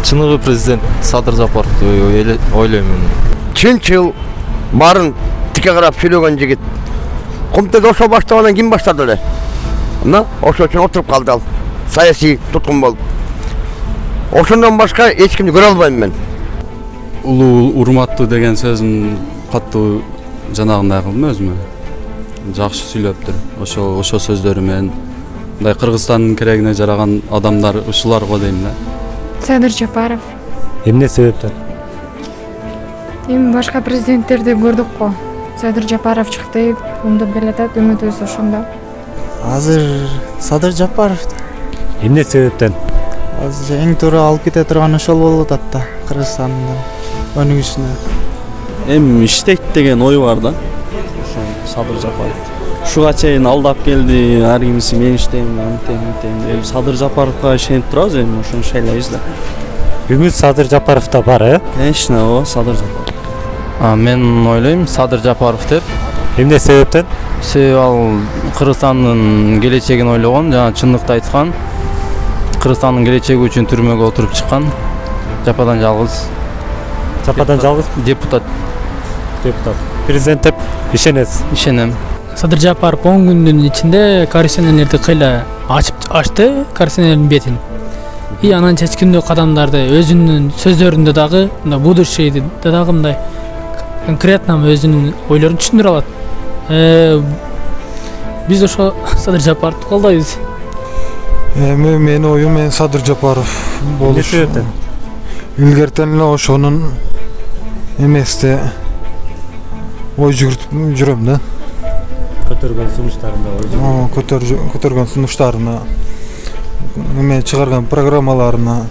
Чыныгы президент Садыр Жапаровду ойлойм. Чынчыл барын тике карап сүйлөгөн жигит. Комитет ошо баштабадан ким баштады эле? Мына ошо үчүн отуруп калды ал. Саясий туткун болуп. Ошондон башка эч кимди көрө албайм мен. Улуу урматтуу деген сөзүн катуу жанагындай кылдым өзүмө. Жакшы сүйлөптүр. Ошо сөздөрү менен мындай Кыргызстандын керегине жараган адамдар ушулар го дейм да. Садыр Жапаров. Эмне себептен? Эми башка президенттерди көрдүк го. Садыр Жапаров чыкты, оңдоп келатат, үмүтүбүз ошондо. Азыр Садыр Жапаров. Эмне себептен? Азыр эң туура алып кете турган ошол болуп атат да, Кыргызстандын өнүгүшүнө. Эми иштейт деген ой бар да. Ошо Садыр Жапаров. Ушуга чейин алдап келди, ар кимиси мен иштейм, антем. Эми Садыр Жапаровго ишенип турабыз, эми ошону шайлайбыз да. Үмүт Садыр Жапаровда бар, Конечно, о, Садыр Жапаров. Мен ойлойм Садыр Жапаров деп. Эмне себептен? Себеби ал Кыргызстандын келечегин ойлогон, жана чындыкты айткан. Кыргызстандын келечеги үчүн түрмөгө отуруп чыккан. Жападан жалгыз. Жападан жалгыз депутат. Президент деп ишенесиз? Ишенем. Садыр Жапаров 10 күндүн ичинде коррупционерлерди кыйла ачты, коррупционерлердин бетин. И анан чечкиндүү кадамдарды өзүнүн сөздөрүндө дагы, будущийди дагы мындай конкретно өзүнүн ойлорун түшүндүрө алат. Биз ошо Садыр Жапаровду колдойбуз. Эми менин оюм Садыр Жапаров болуш. Илгертен эле ошонун эместе ой жүрөм да. Көтөргөн сунуштарына көтөргөн сунуштарына, эме чыгарган программаларына